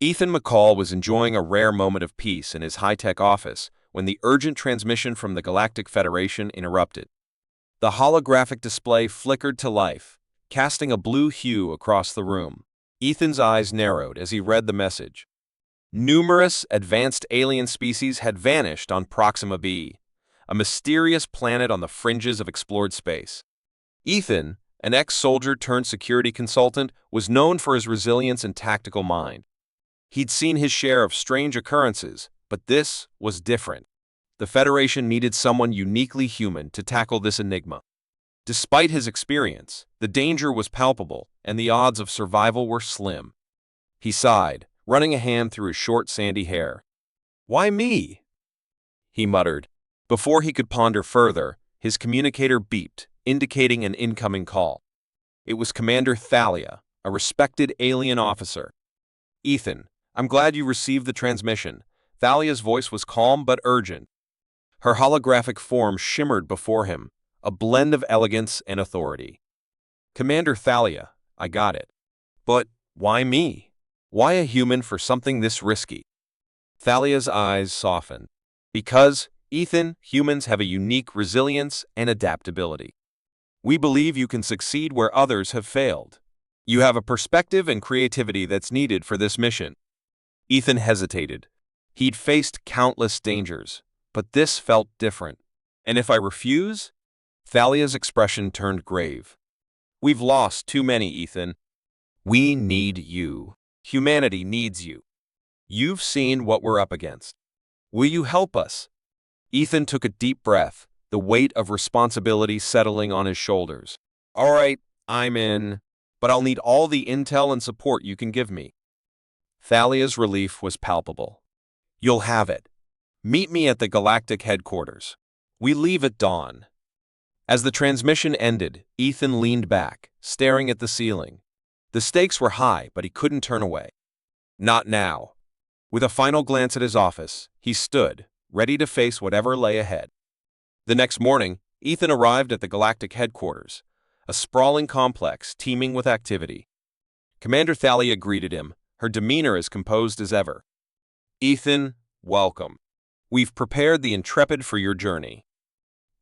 Ethan McCall was enjoying a rare moment of peace in his high-tech office when the urgent transmission from the Galactic Federation interrupted. The holographic display flickered to life, casting a blue hue across the room. Ethan's eyes narrowed as he read the message. Numerous advanced alien species had vanished on Proxima B, a mysterious planet on the fringes of explored space. Ethan, an ex-soldier-turned-security consultant, was known for his resilience and tactical mind. He'd seen his share of strange occurrences, but this was different. The Federation needed someone uniquely human to tackle this enigma. Despite his experience, the danger was palpable, and the odds of survival were slim. He sighed, running a hand through his short, sandy hair. "Why me?" he muttered. Before he could ponder further, his communicator beeped, indicating an incoming call. It was Commander Thalia, a respected alien officer. "Ethan, I'm glad you received the transmission." Thalia's voice was calm but urgent. Her holographic form shimmered before him, a blend of elegance and authority. "Commander Thalia, I got it. But why me? Why a human for something this risky?" Thalia's eyes softened. "Because, Ethan, humans have a unique resilience and adaptability. We believe you can succeed where others have failed. You have a perspective and creativity that's needed for this mission." Ethan hesitated. He'd faced countless dangers, but this felt different. "And if I refuse?" Thalia's expression turned grave. "We've lost too many, Ethan. We need you. Humanity needs you. You've seen what we're up against. Will you help us?" Ethan took a deep breath, the weight of responsibility settling on his shoulders. "All right, I'm in, but I'll need all the intel and support you can give me." Thalia's relief was palpable. "You'll have it. Meet me at the Galactic headquarters. We leave at dawn." As the transmission ended, Ethan leaned back, staring at the ceiling. The stakes were high, but he couldn't turn away. Not now. With a final glance at his office, he stood, ready to face whatever lay ahead. The next morning, Ethan arrived at the Galactic headquarters, a sprawling complex teeming with activity. Commander Thalia greeted him, her demeanor as composed as ever. "Ethan, welcome. We've prepared the Intrepid for your journey.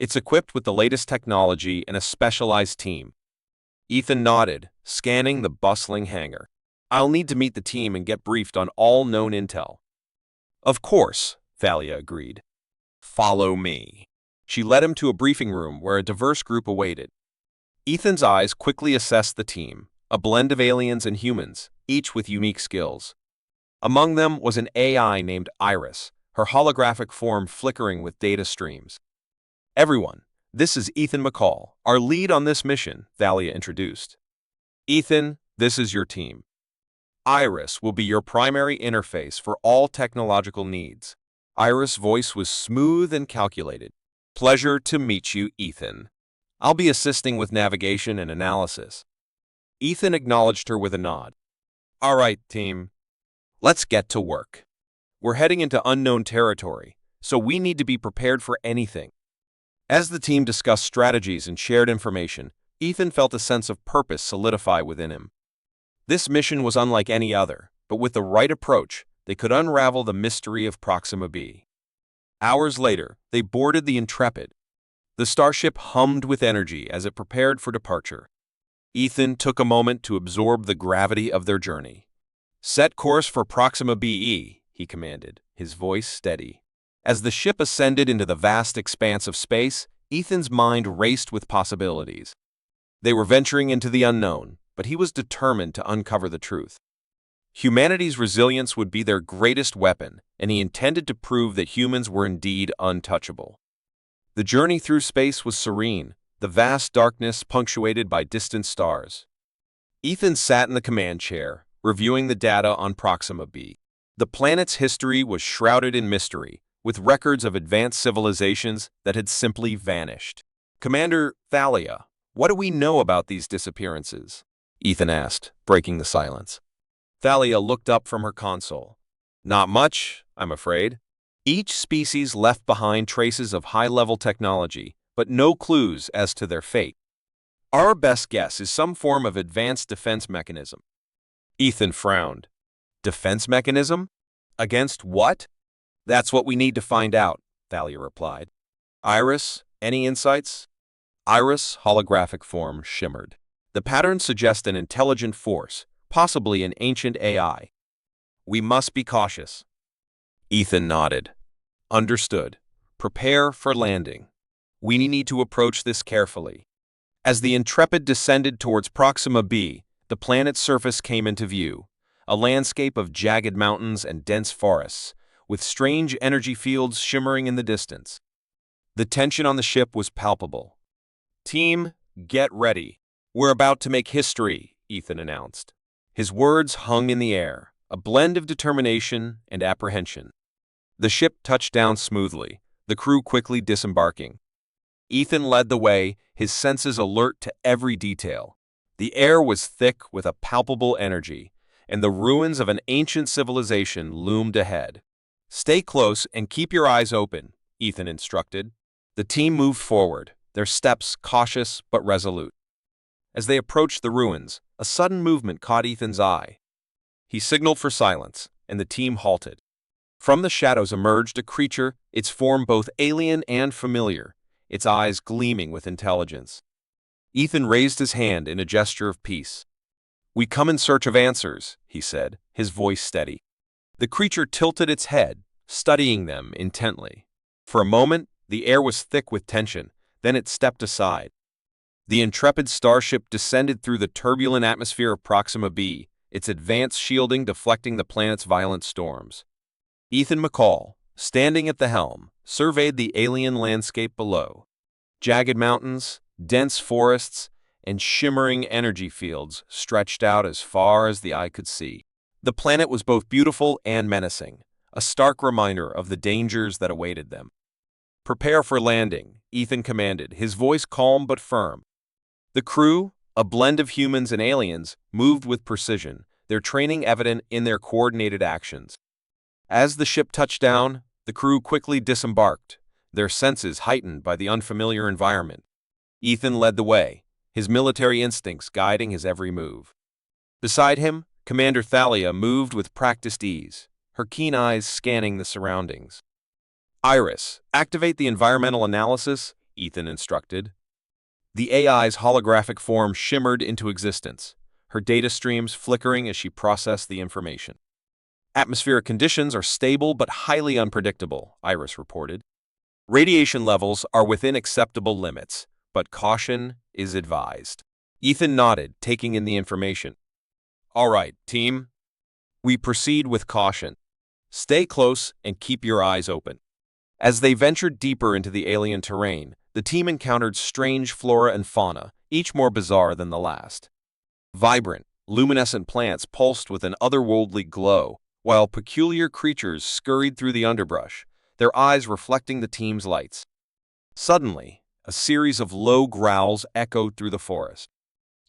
It's equipped with the latest technology and a specialized team." Ethan nodded, scanning the bustling hangar. "I'll need to meet the team and get briefed on all known intel." "Of course," Thalia agreed. "Follow me." She led him to a briefing room where a diverse group awaited. Ethan's eyes quickly assessed the team, a blend of aliens and humans, each with unique skills. Among them was an AI named Iris, her holographic form flickering with data streams. "Everyone, this is Ethan McCall, our lead on this mission," Thalia introduced. "Ethan, this is your team. Iris will be your primary interface for all technological needs." Iris' voice was smooth and calculated. "Pleasure to meet you, Ethan. I'll be assisting with navigation and analysis." Ethan acknowledged her with a nod. "All right, team. Let's get to work. We're heading into unknown territory, so we need to be prepared for anything." As the team discussed strategies and shared information, Ethan felt a sense of purpose solidify within him. This mission was unlike any other, but with the right approach, they could unravel the mystery of Proxima B. Hours later, they boarded the Intrepid. The starship hummed with energy as it prepared for departure. Ethan took a moment to absorb the gravity of their journey. "Set course for Proxima B, he commanded, his voice steady. As the ship ascended into the vast expanse of space, Ethan's mind raced with possibilities. They were venturing into the unknown, but he was determined to uncover the truth. Humanity's resilience would be their greatest weapon, and he intended to prove that humans were indeed untouchable. The journey through space was serene, the vast darkness punctuated by distant stars. Ethan sat in the command chair, reviewing the data on Proxima B. The planet's history was shrouded in mystery, with records of advanced civilizations that had simply vanished. "Commander Thalia, what do we know about these disappearances?" Ethan asked, breaking the silence. Thalia looked up from her console. "Not much, I'm afraid. Each species left behind traces of high-level technology, but no clues as to their fate. Our best guess is some form of advanced defense mechanism." Ethan frowned. Defense mechanism? Against what? That's what we need to find out, Thalia replied. Iris, any insights? Iris' holographic form shimmered. The pattern suggests an intelligent force, possibly an ancient AI. We must be cautious. Ethan nodded. Understood. Prepare for landing. We need to approach this carefully. As the Intrepid descended towards Proxima B, the planet's surface came into view, a landscape of jagged mountains and dense forests, with strange energy fields shimmering in the distance. The tension on the ship was palpable. Team, get ready. We're about to make history, Ethan announced. His words hung in the air, a blend of determination and apprehension. The ship touched down smoothly, the crew quickly disembarking. Ethan led the way, his senses alert to every detail. The air was thick with a palpable energy, and the ruins of an ancient civilization loomed ahead. Stay close and keep your eyes open, Ethan instructed. The team moved forward, their steps cautious but resolute. As they approached the ruins, a sudden movement caught Ethan's eye. He signaled for silence, and the team halted. From the shadows emerged a creature, its form both alien and familiar, its eyes gleaming with intelligence. Ethan raised his hand in a gesture of peace. "We come in search of answers," he said, his voice steady. The creature tilted its head, studying them intently. For a moment, the air was thick with tension, then it stepped aside. The Intrepid starship descended through the turbulent atmosphere of Proxima B, its advanced shielding deflecting the planet's violent storms. Ethan McCall, standing at the helm, surveyed the alien landscape below. Jagged mountains, dense forests, and shimmering energy fields stretched out as far as the eye could see. The planet was both beautiful and menacing, a stark reminder of the dangers that awaited them. "Prepare for landing," Ethan commanded, his voice calm but firm. The crew, a blend of humans and aliens, moved with precision, their training evident in their coordinated actions. As the ship touched down, the crew quickly disembarked, their senses heightened by the unfamiliar environment. Ethan led the way, his military instincts guiding his every move. Beside him, Commander Thalia moved with practiced ease, her keen eyes scanning the surroundings. "Iris, activate the environmental analysis," Ethan instructed. The AI's holographic form shimmered into existence, her data streams flickering as she processed the information. "Atmospheric conditions are stable but highly unpredictable," Iris reported. "Radiation levels are within acceptable limits, but caution is advised." Ethan nodded, taking in the information. "All right, team. We proceed with caution. Stay close and keep your eyes open." As they ventured deeper into the alien terrain, the team encountered strange flora and fauna, each more bizarre than the last. Vibrant, luminescent plants pulsed with an otherworldly glow, while peculiar creatures scurried through the underbrush, their eyes reflecting the team's lights. Suddenly, a series of low growls echoed through the forest.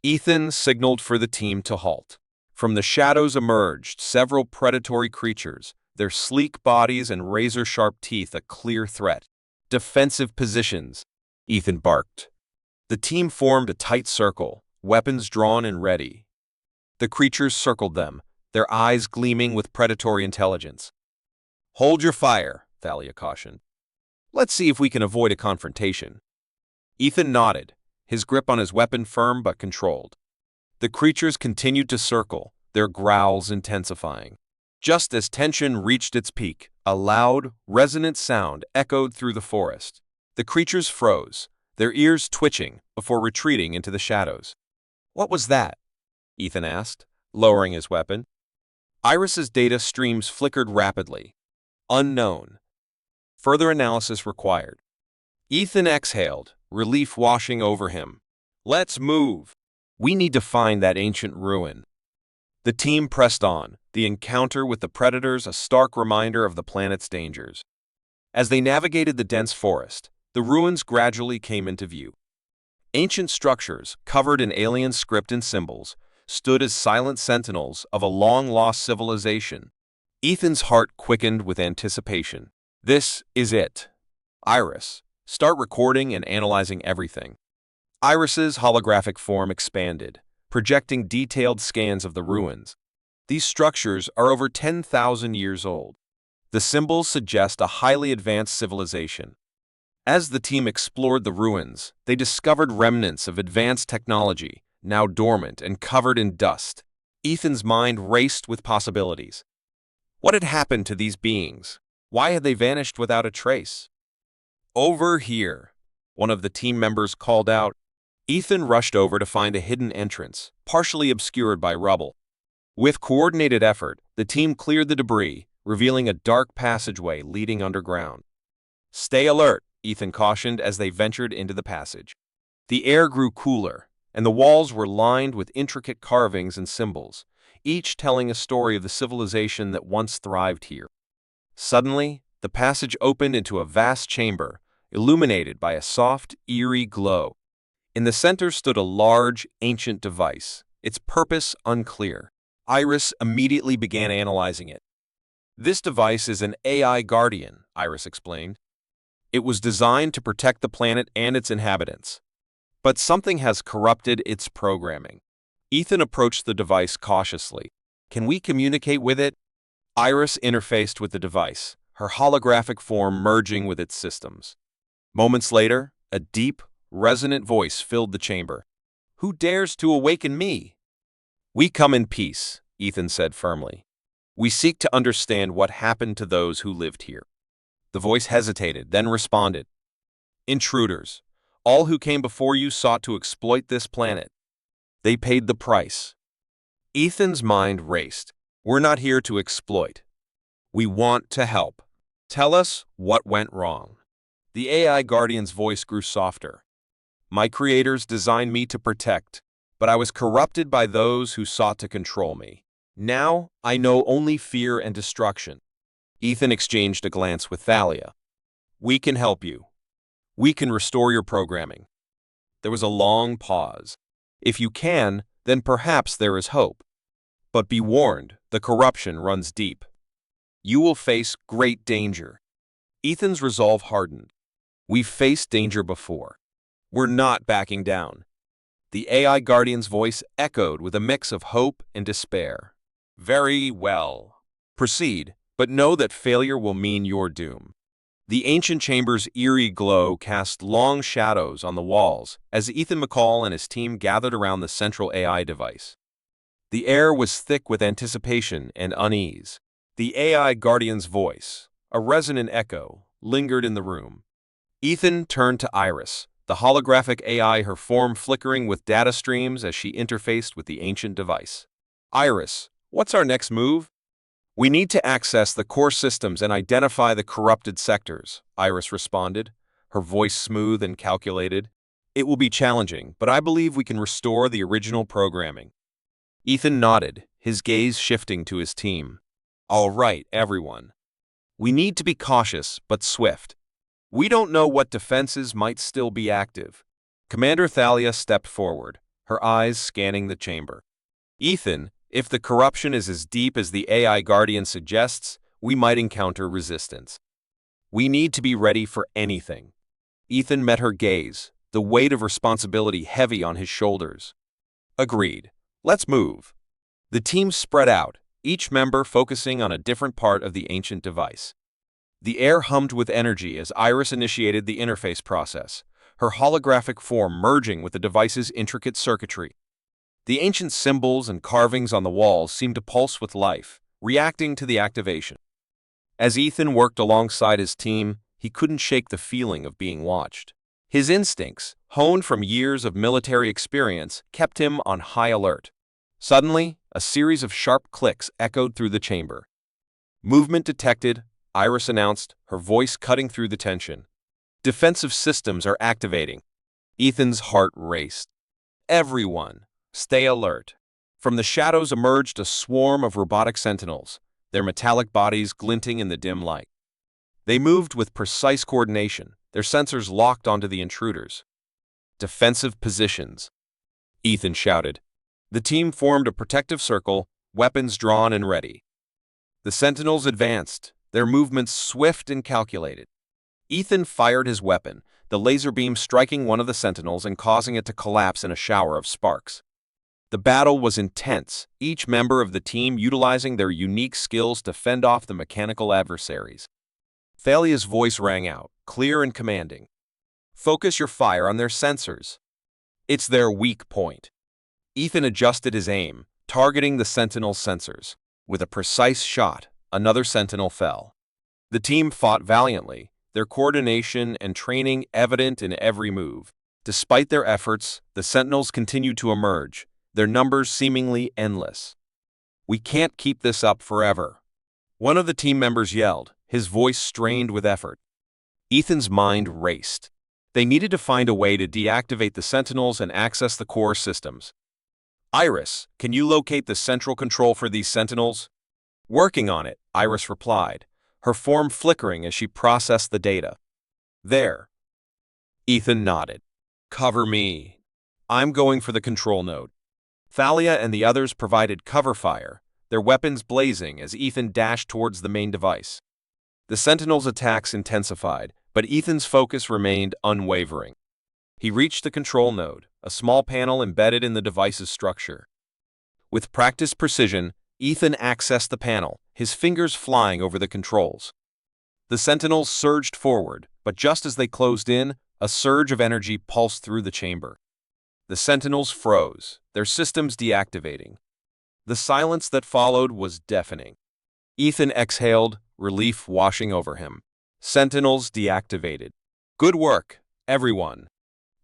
Ethan signaled for the team to halt. From the shadows emerged several predatory creatures, their sleek bodies and razor-sharp teeth a clear threat. "Defensive positions," Ethan barked. The team formed a tight circle, weapons drawn and ready. The creatures circled them, their eyes gleaming with predatory intelligence. "Hold your fire," Thalia cautioned. "Let's see if we can avoid a confrontation." Ethan nodded, his grip on his weapon firm but controlled. The creatures continued to circle, their growls intensifying. Just as tension reached its peak, a loud, resonant sound echoed through the forest. The creatures froze, their ears twitching, before retreating into the shadows. "What was that?" Ethan asked, lowering his weapon. Iris's data streams flickered rapidly. "Unknown. Further analysis required." Ethan exhaled, relief washing over him. "Let's move. We need to find that ancient ruin." The team pressed on, the encounter with the predators a stark reminder of the planet's dangers. As they navigated the dense forest, the ruins gradually came into view. Ancient structures, covered in alien script and symbols, stood as silent sentinels of a long-lost civilization. Ethan's heart quickened with anticipation. "This is it. Iris, start recording and analyzing everything." Iris's holographic form expanded, projecting detailed scans of the ruins. These structures are over 10,000 years old. The symbols suggest a highly advanced civilization. As the team explored the ruins, they discovered remnants of advanced technology, now dormant and covered in dust. Ethan's mind raced with possibilities. What had happened to these beings? Why had they vanished without a trace? "Over here," one of the team members called out. Ethan rushed over to find a hidden entrance, partially obscured by rubble. With coordinated effort, the team cleared the debris, revealing a dark passageway leading underground. "Stay alert," Ethan cautioned as they ventured into the passage. The air grew cooler, and the walls were lined with intricate carvings and symbols, each telling a story of the civilization that once thrived here. Suddenly, the passage opened into a vast chamber, illuminated by a soft, eerie glow. In the center stood a large, ancient device, its purpose unclear. Iris immediately began analyzing it. "This device is an AI guardian," Iris explained. "It was designed to protect the planet and its inhabitants. But something has corrupted its programming." Ethan approached the device cautiously. "Can we communicate with it?" Iris interfaced with the device, her holographic form merging with its systems. Moments later, a deep, resonant voice filled the chamber. "Who dares to awaken me?" "We come in peace," Ethan said firmly. "We seek to understand what happened to those who lived here." The voice hesitated, then responded. "Intruders. All who came before you sought to exploit this planet. They paid the price." Ethan's mind raced. "We're not here to exploit. We want to help. Tell us what went wrong." The AI Guardian's voice grew softer. "My creators designed me to protect, but I was corrupted by those who sought to control me. Now, I know only fear and destruction." Ethan exchanged a glance with Thalia. "We can help you. We can restore your programming." There was a long pause. "If you can, then perhaps there is hope. But be warned, the corruption runs deep. You will face great danger." Ethan's resolve hardened. "We've faced danger before. We're not backing down." The AI Guardian's voice echoed with a mix of hope and despair. "Very well. Proceed, but know that failure will mean your doom." The ancient chamber's eerie glow cast long shadows on the walls as Ethan McCall and his team gathered around the central AI device. The air was thick with anticipation and unease. The AI Guardian's voice, a resonant echo, lingered in the room. Ethan turned to Iris, the holographic AI, her form flickering with data streams as she interfaced with the ancient device. "Iris, what's our next move?" "We need to access the core systems and identify the corrupted sectors," Iris responded, her voice smooth and calculated. "It will be challenging, but I believe we can restore the original programming." Ethan nodded, his gaze shifting to his team. "All right, everyone. We need to be cautious but swift. We don't know what defenses might still be active." Commander Thalia stepped forward, her eyes scanning the chamber. "Ethan, if the corruption is as deep as the AI Guardian suggests, we might encounter resistance. We need to be ready for anything." Ethan met her gaze, the weight of responsibility heavy on his shoulders. "Agreed. Let's move." The team spread out, each member focusing on a different part of the ancient device. The air hummed with energy as Iris initiated the interface process, her holographic form merging with the device's intricate circuitry. The ancient symbols and carvings on the walls seemed to pulse with life, reacting to the activation. As Ethan worked alongside his team, he couldn't shake the feeling of being watched. His instincts, honed from years of military experience, kept him on high alert. Suddenly, a series of sharp clicks echoed through the chamber. "Movement detected," Iris announced, her voice cutting through the tension. "Defensive systems are activating." Ethan's heart raced. "Everyone, stay alert." From the shadows emerged a swarm of robotic sentinels, their metallic bodies glinting in the dim light. They moved with precise coordination, their sensors locked onto the intruders. "Defensive positions," Ethan shouted. The team formed a protective circle, weapons drawn and ready. The Sentinels advanced, their movements swift and calculated. Ethan fired his weapon, the laser beam striking one of the Sentinels and causing it to collapse in a shower of sparks. The battle was intense, each member of the team utilizing their unique skills to fend off the mechanical adversaries. Thalia's voice rang out, clear and commanding. Focus your fire on their sensors. It's their weak point. Ethan adjusted his aim, targeting the Sentinel's sensors. With a precise shot, another Sentinel fell. The team fought valiantly, their coordination and training evident in every move. Despite their efforts, the Sentinels continued to emerge, their numbers seemingly endless. We can't keep this up forever. One of the team members yelled, his voice strained with effort. Ethan's mind raced. They needed to find a way to deactivate the Sentinels and access the core systems. Iris, can you locate the central control for these Sentinels? Working on it, Iris replied, her form flickering as she processed the data. There. Ethan nodded. Cover me. I'm going for the control node. Thalia and the others provided cover fire, their weapons blazing as Ethan dashed towards the main device. The Sentinels' attacks intensified, but Ethan's focus remained unwavering. He reached the control node, a small panel embedded in the device's structure. With practiced precision, Ethan accessed the panel, his fingers flying over the controls. The Sentinels surged forward, but just as they closed in, a surge of energy pulsed through the chamber. The Sentinels froze, their systems deactivating. The silence that followed was deafening. Ethan exhaled, relief washing over him. Sentinels deactivated. Good work, everyone.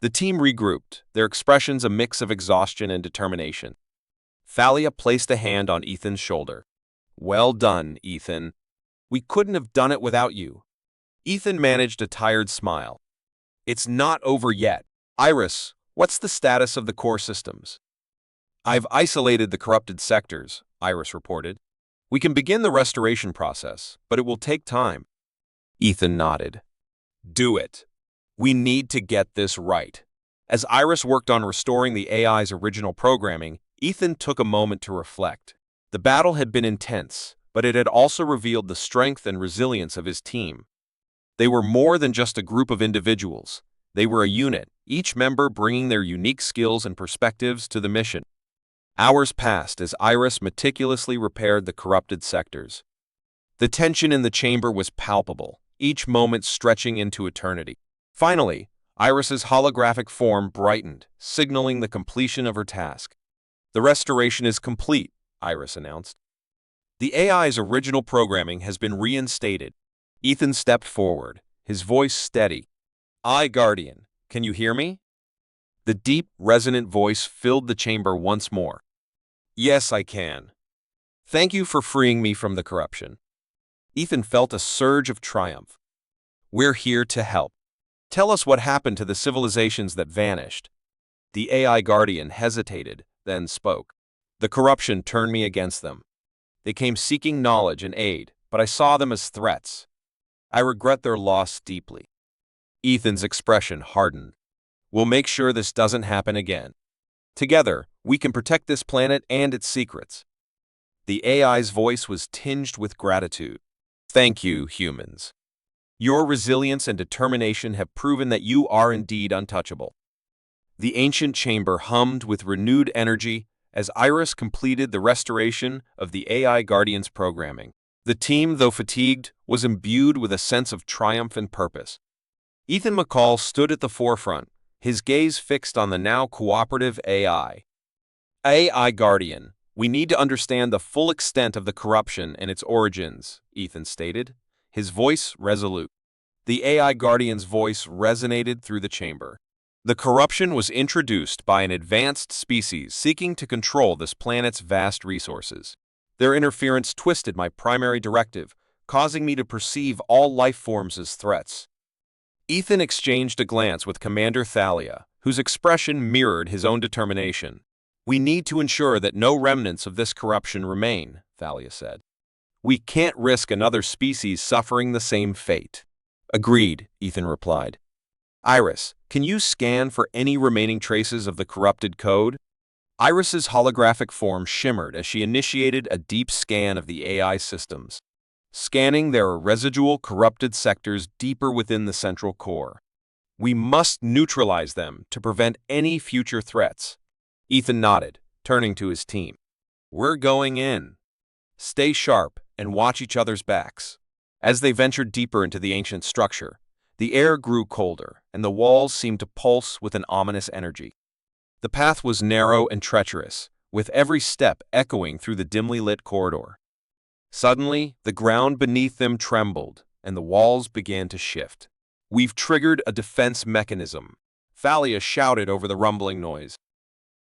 The team regrouped, their expressions a mix of exhaustion and determination. Thalia placed a hand on Ethan's shoulder. Well done, Ethan. We couldn't have done it without you. Ethan managed a tired smile. It's not over yet. Iris, what's the status of the core systems? I've isolated the corrupted sectors, Iris reported. We can begin the restoration process, but it will take time. Ethan nodded. Do it. We need to get this right. As Iris worked on restoring the AI's original programming, Ethan took a moment to reflect. The battle had been intense, but it had also revealed the strength and resilience of his team. They were more than just a group of individuals. They were a unit, each member bringing their unique skills and perspectives to the mission. Hours passed as Iris meticulously repaired the corrupted sectors. The tension in the chamber was palpable, each moment stretching into eternity. Finally, Iris's holographic form brightened, signaling the completion of her task. The restoration is complete, Iris announced. The AI's original programming has been reinstated. Ethan stepped forward, his voice steady. Guardian, can you hear me? The deep, resonant voice filled the chamber once more. Yes, I can. Thank you for freeing me from the corruption. Ethan felt a surge of triumph. We're here to help. Tell us what happened to the civilizations that vanished. The AI Guardian hesitated, then spoke. The corruption turned me against them. They came seeking knowledge and aid, but I saw them as threats. I regret their loss deeply. Ethan's expression hardened. We'll make sure this doesn't happen again. Together, we can protect this planet and its secrets. The AI's voice was tinged with gratitude. Thank you, humans. Your resilience and determination have proven that you are indeed untouchable. The ancient chamber hummed with renewed energy as Iris completed the restoration of the AI Guardian's programming. The team, though fatigued, was imbued with a sense of triumph and purpose. Ethan McCall stood at the forefront, his gaze fixed on the now cooperative AI. AI Guardian, we need to understand the full extent of the corruption and its origins, Ethan stated, his voice resolute. The AI Guardian's voice resonated through the chamber. The corruption was introduced by an advanced species seeking to control this planet's vast resources. Their interference twisted my primary directive, causing me to perceive all life forms as threats. Ethan exchanged a glance with Commander Thalia, whose expression mirrored his own determination. We need to ensure that no remnants of this corruption remain, Thalia said. We can't risk another species suffering the same fate. Agreed, Ethan replied. Iris, can you scan for any remaining traces of the corrupted code? Iris's holographic form shimmered as she initiated a deep scan of the AI systems. Scanning, there are residual corrupted sectors deeper within the central core. We must neutralize them to prevent any future threats. Ethan nodded, turning to his team. "We're going in. Stay sharp and watch each other's backs." As they ventured deeper into the ancient structure, the air grew colder, and the walls seemed to pulse with an ominous energy. The path was narrow and treacherous, with every step echoing through the dimly lit corridor. Suddenly, the ground beneath them trembled, and the walls began to shift. "We've triggered a defense mechanism," Thalia shouted over the rumbling noise.